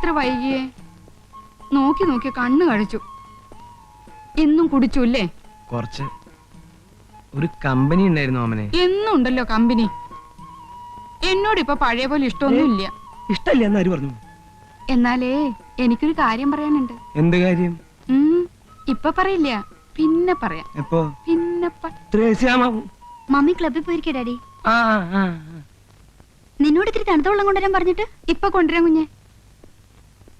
ഇത്ര വൈകിയേ? നോക്കി നോക്കി കണ്ണു കഴിച്ചു. എന്നും കുടിച്ചു അല്ലേ? കുറച്ച്. ഒരു കമ്പനി ഉണ്ടായിരുന്നു ഓമനെ. എന്നും ഉണ്ടല്ലോ കമ്പനി. എന്നോട് ഇപ്പൊ പഴയ പോലെ ഇഷ്ടമൊന്നുമില്ല. ഇഷ്ടമില്ല എന്നാര് പറഞ്ഞു? എന്നാലേ എനിക്കൊരു കാര്യം പറയാനുണ്ട്. എന്ത് കാര്യം? ഇപ്പൊ പറയില്ല, പിന്നെ പറയാം. എപ്പോ? പിന്നെ മമ്മി ക്ലബിൽ പോയിരിക്കേ ഡാഡി. നിന്നോട് ഇത്തിരി തണുത്ത വെള്ളം കൊണ്ടുവരാൻ പറഞ്ഞിട്ട് ഇപ്പൊ കൊണ്ടുവരാൻ കുഞ്ഞെ.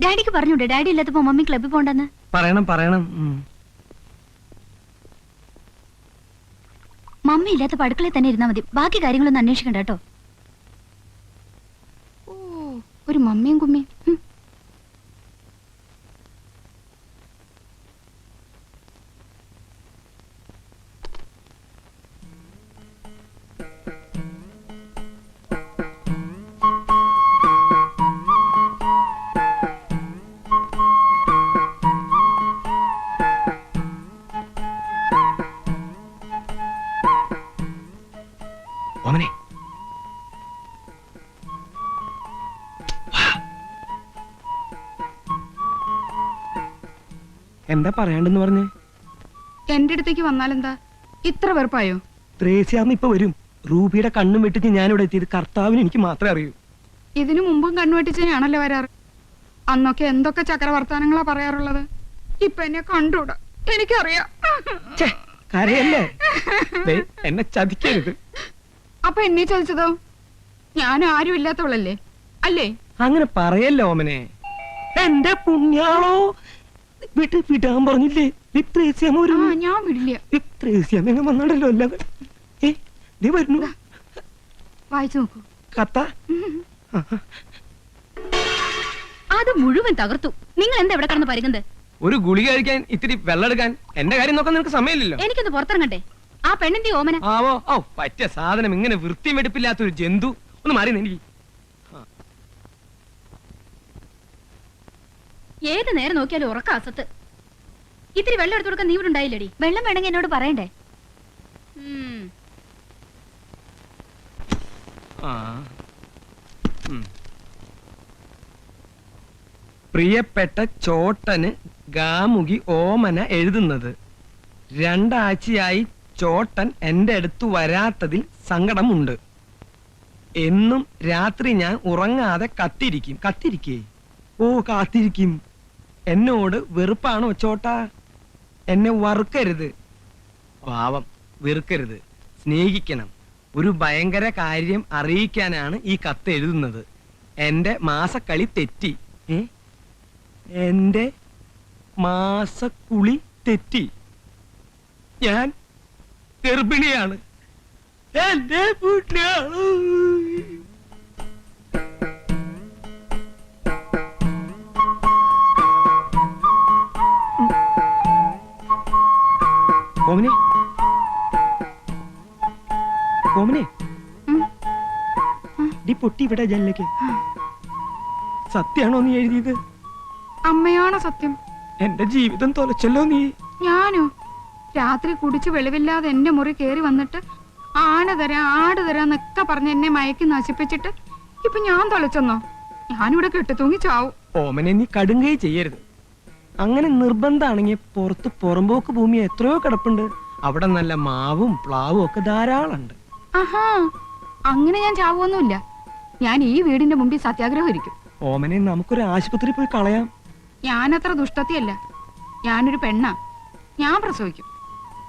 ഡാഡിക്ക് പറഞ്ഞൂടെ ഡാഡി ഇല്ലാത്തപ്പോ മമ്മി ക്ലബിൽ പോണ്ടെന്ന്? പറയണം. മമ്മി ഇല്ലാത്തപ്പോ അടുക്കളയിൽ തന്നെ ഇരുന്നാ മതി. ബാക്കി കാര്യങ്ങളൊന്നും അന്വേഷിക്കണ്ട കേട്ടോ. ഓ, ഒരു മമ്മിയും കുമ്മിയും. ഓമനെ, എന്താ പറയാണ്ടെന്ന് പറഞ്ഞേ? എന്റെ അടുത്തേക്ക് വന്നാലെന്താ ഇത്ര വെറുപ്പായോ? ത്രേസ്യാമ്മ ഇപ്പൊ വരും. റൂബിയുടെ കണ്ണും വെട്ടിച്ച് ഞാനിവിടെ എത്തിയത് കർത്താവിന് എനിക്ക് മാത്രമേ അറിയൂ. ഇതിനു മുമ്പും കണ്ണുവെട്ടിച്ചാണല്ലോ വരാറ്. അന്നൊക്കെ എന്തൊക്കെ ചക്രവർത്താനങ്ങളാ പറയാറുള്ളത്. ഇപ്പൊ എന്നെ കണ്ടൂടാ, എനിക്കറിയാം. കരയല്ലേ, എന്നെ ചതിക്കരുത്. അപ്പൊ എന്നെ ചതിച്ചതോ? ഞാൻ ആരും ഇല്ലാത്തവളല്ലേ അല്ലേ? അങ്ങനെ പറയല്ലോ ഓമനെ. എന്റെ പുണ്യാളോ, വിടാൻ പറഞ്ഞില്ലേ? ഞാൻ വിടില്ല. വന്നാണല്ലോ അല്ലാതെ. നീ വരുന്നു, വായിച്ചു നോക്കൂ. കത്ത അത് മുഴുവൻ തകർത്തു. നിങ്ങൾ എന്താ ഇവിടെ കിടന്ന് പരുങ്ങുന്നത്? ഒരു ഗുളിക കഴിക്കാൻ ഇത്തിരി വെള്ളം എടുക്കാൻ എന്റെ കാര്യം നോക്കാൻ നിനക്ക് സമയമില്ലല്ലോ. എനിക്കൊന്ന് പുറത്തിറങ്ങട്ടെ. ആ പെണ്ണിന്റെ ഓമന ആവോ. പറ്റിയ സാധനം. ഇങ്ങനെ വൃത്തി വെടുപ്പില്ലാത്തൊരു ജന്തു. ഒന്ന് മാറി എനിക്ക്. ഏത് നേരം നോക്കിയാലും ഉറക്ക അസത്ത്. ഇത്തിരി വെള്ളം എടുത്തു കൊടുക്കാൻ നീ ഇവിടെ ഉണ്ടായില്ലടി. വെള്ളം വേണമെങ്കിൽ എന്നോട് പറയണ്ടേ? പ്രിയപ്പെട്ട ചോട്ടന് ഗാമുകി ഓമന എഴുതുന്നത്. 2 ആഴ്ചയായി ചോട്ടൻ എന്റെ അടുത്ത് വരാത്തതിൽ സങ്കടമുണ്ട്. എന്നും രാത്രി ഞാൻ ഉറങ്ങാതെ കാത്തിരിക്കും. എന്നോട് വെറുപ്പാണോ ചോട്ടാ? എന്നെ വറുക്കരുത്. പാവം, വെറുക്കരുത്, സ്നേഹിക്കണം. ഒരു ഭയങ്കര കാര്യം അറിയിക്കാനാണ് ഈ കത്ത് എഴുതുന്നത്. എന്റെ മാസക്കളി തെറ്റി. എന്റെ മാസക്കുളി തെറ്റി. ഞാൻ ഗർഭിണിയാണ്. എന്റെ പുണ്യാണ്. ഓമനെ, ഡി പൊട്ടി ഇവിടെ ജനലേക്ക്. സത്യാണോ നീ എഴുതിയത്? അമ്മയാണോ സത്യം? എന്റെ ജീവിതം തൊലച്ചല്ലോ നീ. ഞാനോ? രാത്രി കുടിച്ച് വെളിവില്ലാതെ എന്റെ മുറി കേറി വന്നിട്ട് ആട് തരാന്നൊക്കെ പറഞ്ഞ് എന്നെ മയക്കി നശിപ്പിച്ചിട്ട് ഇപ്പൊ ഞാൻ തൊലച്ചെന്നോ? ഞാനിവിടെ കെട്ടിത്തൂങ്ങി ചാവും. ഓമനെ, നീ കടുങ്കൈ ചെയ്യരുത്. അങ്ങനെ നിർബന്ധാണെങ്കിൽ പുറത്ത് പുറമ്പോക്ക് ഭൂമി എത്രയോ കിടപ്പുണ്ട്. അവിടെ നല്ല മാവും പ്ലാവും ഒക്കെ ധാരാളമുണ്ട്. ആഹാ, അങ്ങനെ ഞാൻ ചാവൊന്നുമില്ല. ഞാൻ ഈ വീടിന്റെ മുമ്പിൽ സത്യാഗ്രഹം ഇരിക്കും. ഓമനെ, നമുക്കൊരു ആശുപത്രി പോയി കളയാം. ഞാനത്ര ദുഷ്ടത്തിയല്ല. ഞാനൊരു പെണ്ണാ. ഞാൻ പ്രസവിക്കും.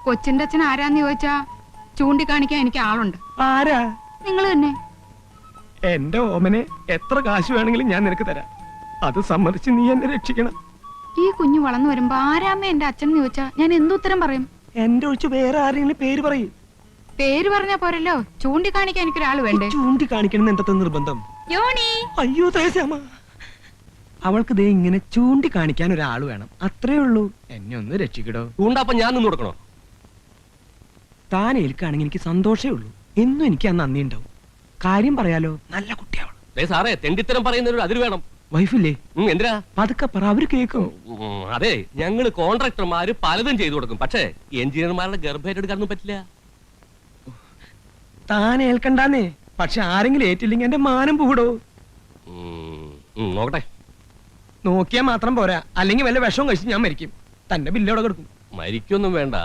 കൊച്ചിന്റെ അച്ഛൻ ആരാന്ന് ചോദിച്ചാ ചൂണ്ടിക്കാണിക്കാൻ എനിക്ക് ആളുണ്ട്. ആരാ? നിങ്ങൾ തന്നെ. എന്റെ ഓമനെ, എത്ര കാശ് വേണമെങ്കിലും ഞാൻ നിനക്ക് തരാം. അത് സമ്മതിച്ച് നീ എന്നെ രക്ഷിക്കണം. ഈ കുഞ്ഞു വളർന്നു വരുമ്പോ ആരാമ്മ എന്റെ അച്ഛൻ ചോദിച്ചാ ഞാൻ എന്തുത്തരം പറയും? എന്റെ ഒഴിച്ച് വേറെ ആരെങ്കിലും പേര് പറയും. പേര് പറഞ്ഞാ പോരല്ലോ, ചൂണ്ടിക്കാണിക്കാൻ എനിക്കൊരാള് വേണ്ടേ? ചൂണ്ടിക്കാണിക്കണം എന്താ നിർബന്ധം? അയ്യോ തേശാമ, അവൾക്ക് ദേ ഇങ്ങനെ ചൂണ്ടിക്കാണിക്കാൻ ഒരാള് വേണം, അത്രേ ഉള്ളൂ. എന്നെ ഒന്ന് രക്ഷിക്കടോ. ചൂണ്ടപ്പം ഞാൻ നിന്ന് കൊടുക്കണോ? താൻ ഏൽക്കാണെങ്കിൽ എനിക്ക് സന്തോഷേ ഉള്ളൂ. എന്നും എനിക്ക് ആ നന്ദി ഉണ്ടാവും. കാര്യം പറയാലോ, നല്ല കുട്ടിയാവണം. സാറേ, തെണ്ടിത്തരം പറയുന്നതിനൊരു അതിര് വേണം. വൈഫില്ലേ? എന്തിനാ? പതുക്കെ പറ, അവര് കേൾക്കും. അതെ, ഞങ്ങള് കോൺട്രാക്ടർമാര് പലതും ചെയ്തു കൊടുക്കും. പക്ഷേ എഞ്ചിനീയർമാരുടെ ഗർഭേറ്റെടുക്കാനൊന്നും പറ്റില്ല. താൻ ഏൽക്കണ്ടാന്നേ. പക്ഷെ ആരെങ്കിലും ഏറ്റില്ലെങ്കിൽ എന്റെ മാനം പൂടോ. നോക്കട്ടെ. നോക്കിയാൽ മാത്രം പോരാ, അല്ലെങ്കിൽ വല്ല വിഷവും കഴിച്ച് ഞാൻ മരിക്കും. തന്റെ ബില്ല് അവിടെ കിടക്കും. മരിക്കൊന്നും വേണ്ട.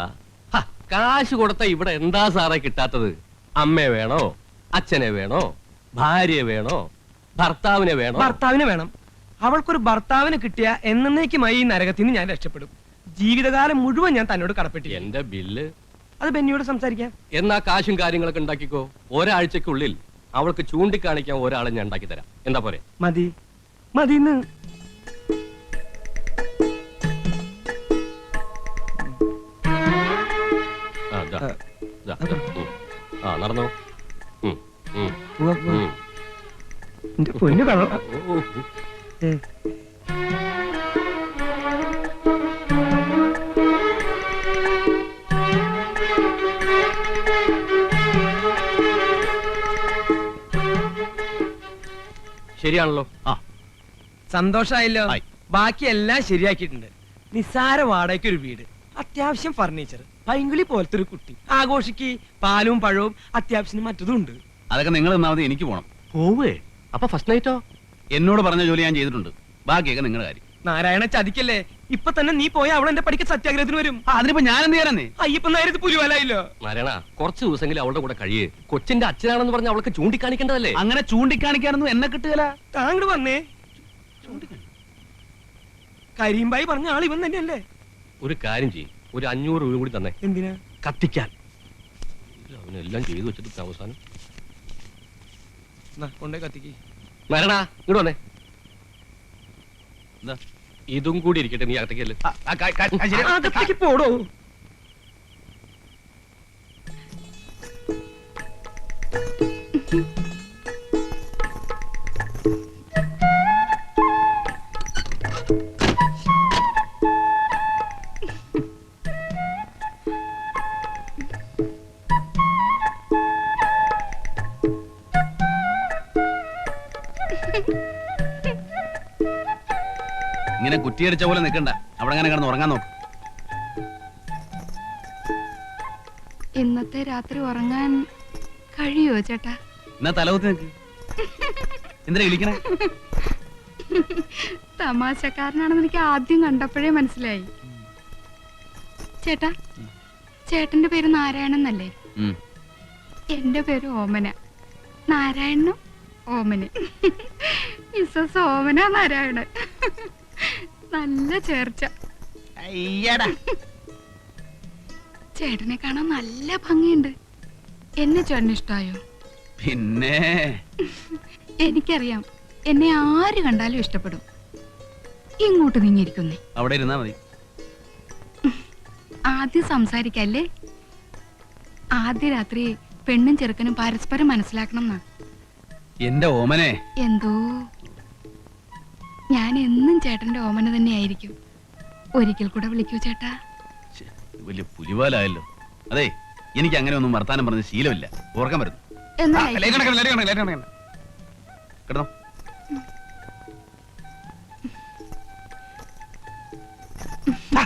ഹ, കാശ് കൊടുത്ത ഇവിടെ എന്താ സാറേ കിട്ടാത്തത്? അമ്മയെ വേണോ, അച്ഛനെ വേണോ, ഭാര്യയെ വേണോ, ഭർത്താവിനെ വേണോ? ഭർത്താവിനെ വേണം. അവൾക്കൊരു ഭർത്താവിനെ കിട്ടിയ എന്നേക്കുമായി ഈ നരകത്തിൽ നിന്ന് ഞാൻ രക്ഷപ്പെടും. ജീവിതകാലം മുഴുവൻ ഞാൻ തന്നോട് കടപ്പെട്ടില്ല. എന്റെ ബില്ല് അത് ബെന്നിയോട് സംസാരിക്കാം. എന്നാ കാശും കാര്യങ്ങളൊക്കെ ഉണ്ടാക്കിക്കോ. ഒരാഴ്ചക്കുള്ളിൽ അവൾക്ക് ചൂണ്ടിക്കാണിക്കാൻ ഒരാളെ ഞാൻ ഉണ്ടാക്കി തരാം. എന്താ പോരെ? മതി മതിന്ന്. ആ, ദാ, ദാ. ആ, നടന്നോ. എന്റെ പൊന്നു കള്ള. ശരിയാണല്ലോ. ആ, സന്തോഷായല്ലോ. ആയി. ബാക്കി എല്ലാം ശരിയാക്കിയിട്ടുണ്ട്. നിസ്സാര വാടകയ്ക്ക് ഒരു വീട്, അത്യാവശ്യം ഫർണിച്ചർ, പൈങ്കിളി പോലത്തെ ഒരു കുട്ടി, ആഘോഷിക്ക് പാലും പഴവും, അത്യാവശ്യത്തിന് മറ്റതും ഉണ്ട്. അതൊക്കെ നിങ്ങൾ തന്നാമതി, എനിക്ക് പോണം. പോവേ? അപ്പൊ ഫസ്റ്റ് നൈറ്റോ? എന്നോട് പറഞ്ഞ ജോലി ഞാൻ ചെയ്തിട്ടുണ്ട്, ബാക്കിയൊക്കെ നിങ്ങളുടെ കാര്യം. നാരായണ ചതിക്കല്ലേ. ഇപ്പൊ തന്നെ നീ പോയ അവൾ എന്റെ പഠിക്ക സത്യാഗ്രഹത്തിന് വരും. അതിനിപ്പോ ഞാൻ എന്ത് ചെയ്യാനേ? അയ്യപ്പൻ നേരത്ത് പുലിവാലായില്ലോ. നാരായണ, കുറച്ച് ദിവസമെങ്കിലും അവളുടെ കൂടെ കഴിയേ. കൊച്ചിന്റെ അച്ഛനാണെന്ന് പറഞ്ഞ് അവൾക്ക് ചൂണ്ടിക്കാണിക്കേണ്ടതല്ലേ? അങ്ങനെ ചൂണ്ടിക്കാണിക്കാനൊന്നും എന്നെ കിട്ടുകല. താങ്കൾ വന്നേ. കരീംബായി പറഞ്ഞ ആൾ ഇവൻ തന്നെയല്ലേ? ഒരു കാര്യം ചെയ്യും, ഒരു 500 രൂപ കൂടി തന്നെ. എന്തിനാ? കത്തിക്കാൻ. അവനെല്ലാം ചെയ്തു വെച്ചിട്ട് അവസാനം കൊണ്ടേ കത്തിക്ക്. നാരായണ, ഇങ്ങോട്ട് വന്നേ. എന്താ? ഇതും കൂടി ഇരിക്കട്ടെ, നീ അകത്തേക്കല്ലേ. അകത്തേക്ക് പോടോ. ഇങ്ങനെ കുറ്റിയടിച്ച പോലെ നിൽക്കണ്ട, അവിടെ അങ്ങനെ കിടന്ന് ഉറങ്ങാൻ നോക്ക്. ഇന്നത്തെ രാത്രി ഉറങ്ങാൻ കഴിയോ ചേട്ടാ? എന്നാ തലകുത്തി നിൽക്ക്. എന്തിനാ വിളിക്കണേ? തമാശക്കാരനാണെന്ന് എനിക്ക് ആദ്യം കണ്ടപ്പോഴേ മനസ്സിലായി. ചേട്ടാ, ചേട്ടന്റെ പേര് നാരായണൻ എന്നല്ലേ? എന്റെ പേര് ഓമന. നാരായണനും ഓമന്. മിസ്സസ് ഓമന നാരായണൻ. നല്ല ചേർച്ച. ചേട്ടനെ കാണാൻ നല്ല ഭംഗിയുണ്ട്. എന്നെ ചേട്ടന് ഇഷ്ടായോ? പിന്നെ എനിക്കറിയാം, എന്നെ ആര് കണ്ടാലും ഇഷ്ടപ്പെടും. ഇങ്ങോട്ട് നീങ്ങിയിരിക്കുന്നേ. അവിടെ ഇരുന്നാ മതി. ആദ്യം സംസാരിക്കല്ലേ. ആദ്യ രാത്രി പെണ്ണും ചെറുക്കനും പരസ്പരം മനസ്സിലാക്കണം എന്നാ. എന്റെ ഓമനെ. എന്തോ, ഞാൻ എന്നും ചേട്ടന്റെ ഓമന തന്നെയായിരിക്കും. ഒരിക്കൽ കൂടെ വിളിക്കൂ ചേട്ടാ. വലിയ പുലിവാലായല്ലോ. അതെ, എനിക്ക് അങ്ങനെ ഒന്നും വർത്താനം പറഞ്ഞ ശീലമില്ല. ഓർക്കാൻ വരുന്നു. എന്നാ കിടന്നോ.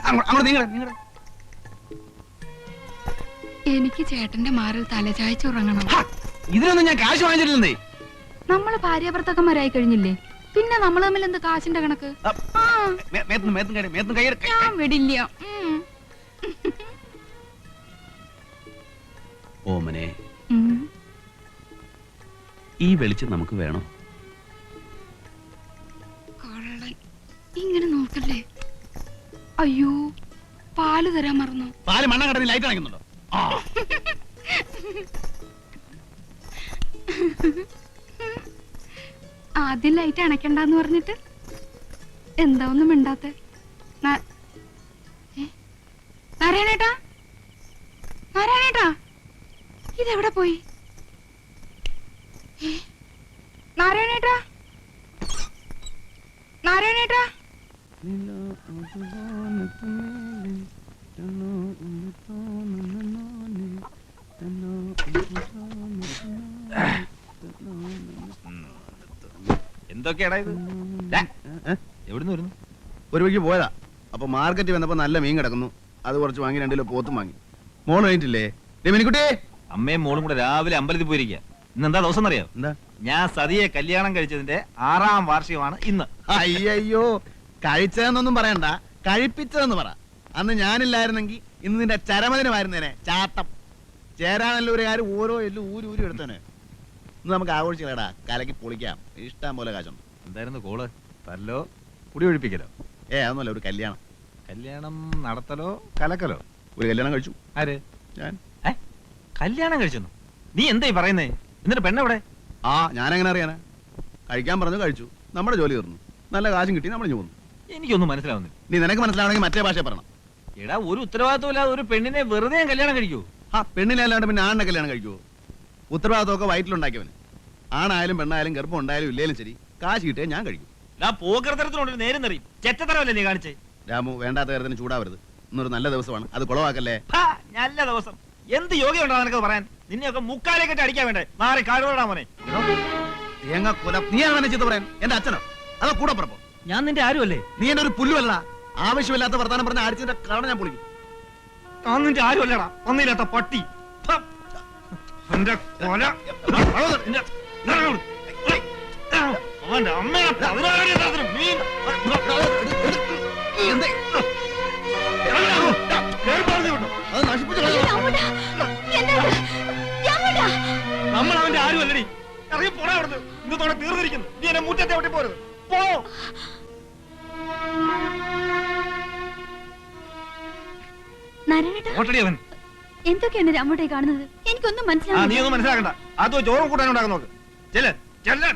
അങ്ങോട്ട് നീങ്ങട. എനിക്ക് ചേട്ടന്റെ മാറിൽ തലചായ്ച്ചുറങ്ങണം. ഇതിനൊന്നും ഞാൻ കാശ് വാങ്ങിച്ചിട്ടില്ലേ. നമ്മള് ഭാര്യാഭർത്താക്കന്മാരായി കഴിഞ്ഞില്ലേ, പിന്നെ നമ്മൾ തമ്മിൽ എന്ത് കാശിന്റെ കണക്ക്? ഞാൻ വിടില്ല. ഓമനെ, ഈ വെളിച്ചം നമുക്ക് വേണോ? കള്ളൻ, ഇങ്ങനെ നോക്കല്ലേ. അയ്യോ, പാല് തരാൻ മറന്നു. പാല് മണ്ണ കടന്ന് ലൈറ്റ് അണയ്ക്കുന്നുണ്ടോ? ആദ്യം ലൈറ്റ് അണയ്ക്കണ്ടെന്ന് പറഞ്ഞിട്ട് എന്താ ഒന്നും മിണ്ടാത്തെ? നാരായണേട്ടാ, നാരായണേട്ടാ, ഇതെവിടെ പോയി? നാരായണേട്ടാ, നാരായണേട്ടാ. എന്തൊക്കെയാടാ ഇത്? എവിടുന്ന് വരുന്നു? ഒരു വഴിക്ക് പോയതാ. അപ്പൊ മാർക്കറ്റിൽ വന്നപ്പോ നല്ല മീൻ കിടക്കുന്നു. അത് കുറച്ച് വാങ്ങി 2 കിലോ പോത്തും വാങ്ങി. മോള് കഴിഞ്ഞിട്ടില്ലേ? രമിനിക്കുട്ടി, അമ്മയും മോളും കൂടെ രാവിലെ അമ്പലത്തിൽ പോയിരിക്കുക. ഇന്നെന്താ ദിവസം അറിയാം? എന്താ? ഞാൻ സതിയെ കല്യാണം കഴിച്ചതിന്റെ 6ാം വാർഷികമാണ് ഇന്ന്. അയ്യോ, കഴിച്ചതെന്നൊന്നും പറയണ്ട, കഴിപ്പിച്ചതെന്ന് പറ. അന്ന് ഞാനില്ലായിരുന്നെങ്കിൽ ഇന്ന് നിന്റെ ചരമദിനമായിരുന്നേനെ. ചാട്ടം ചേരാനല്ലൂരുകാർ ഓരോ എല്ലും ഊരി എടുത്തേനെ. ഇന്ന് നമുക്ക് ആഘോഷിക്കലടാ, കലക്കി പൊളിക്കാം. ഇഷ്ടം പോലെ കാശുണ്ട്. എന്തായിരുന്നു കോള്? തല്ലോ കുടി ഒഴിപ്പിക്കലോ? അതൊന്നുമല്ല, ഒരു കല്യാണം. കല്യാണം നടത്തലോ കലക്കലോ? ഒരു കല്യാണം കഴിച്ചു. ആര്? ഞാൻ. കല്യാണം കഴിച്ചെന്നു? നീ എന്തായി പറയുന്നേ? എന്നിട്ട് പെണ്ണെവിടെ? ഞാനെങ്ങനെ അറിയാനാ? കഴിക്കാൻ പറഞ്ഞു, കഴിച്ചു, നമ്മുടെ ജോലി തീർന്നു, നല്ല കാശും കിട്ടി, നമ്മൾ പോന്നു. എനിക്കൊന്നും മനസ്സിലാവുന്നില്ല. നീ നിനക്ക് മനസ്സിലാവണമെങ്കിൽ മറ്റേ ഭാഷ പറയണം. എടാ, ഒരു ഉത്തരവാദിത്വമില്ലാതെ ഒരു പെണ്ണിനെ വെറുതെ ഞാൻ കല്യാണം കഴിക്കൂ? പെണ്ണിനെ അല്ലാണ്ട് പിന്നെ ആണിനെ കല്യാണം കഴിക്കുവോ? ഉത്തരവാദിത്തമൊക്കെ വയറ്റിലുണ്ടാക്കിയവന്. ആണായാലും പെണ്ണായാലും ഗർഭം ഉണ്ടായാലും ഇല്ലേലും ശരി, കാശ് കിട്ടിയേ ഞാൻ കഴിക്കും. ഞാൻ പോക്കരത്തരത്തിനോട് നേരം നിറയും. ചെറ്റത്തരമല്ലേ നീ കാണിച്ചേ? രാമു, വേണ്ടാത്ത കാര്യത്തിന് ചൂടാവരുത്. ഇന്നൊരു നല്ല ദിവസമാണ്, അത് കുളവാക്കല്ലേ. നല്ല ദിവസം എന്ത് യോഗ്യമുണ്ടോ നിനക്ക് പറയാൻ? നിന്നെയൊക്കെ മുക്കാലേ കെട്ടി അടിക്കാൻ വേണ്ടേ? മാറി കാടുകൊണ്ടാ മോനെ. തേങ്ങ കുല. നീ അങ്ങനെ ചെയ്ത് പറയാൻ? എന്റെ അച്ഛനോ അതോ കൂടെ പറപ്പോ? ഞാൻ നിന്റെ ആരുമല്ലേ? നീ എന്റെ ഒരു പുല്ലുമല്ല. ആവശ്യമില്ലാത്ത വർത്താനം പറഞ്ഞ അടിച്ചതിന്റെ കാരണം ഞാൻ പൊളിക്കും. ഞാൻ നിന്റെ ആരുമല്ലടാ, ഒന്നില്ലാത്ത പട്ടി. എന്റെ കൊല. അവന്റെ അമ്മയെ 16 തരത്തിലും മീൻ. അത് നശിപ്പിച്ചു കളയോ? നമ്മൾ അവന്റെ ആരുമല്ലടി. ഇറങ്ങി പോടാ അവിടുന്ന്. ഇന്നത്തോടെ തീർന്നിരിക്കുന്നു. നീ എന്നെ മുറ്റത്തെ ഒട്ടി പോരുത്. പോ. ഓട്ടടി അവൻ. എന്തൊക്കെയാണ് രാമോട്ടെ കാണുന്നത്? എനിക്കൊന്നും നീ ഒന്നും മനസ്സിലാക്കണ്ട. അതോ ചോറും കൂട്ടാനുണ്ടാക്കാൻ നോക്ക്. ചെല്ല് ചെല്ല്.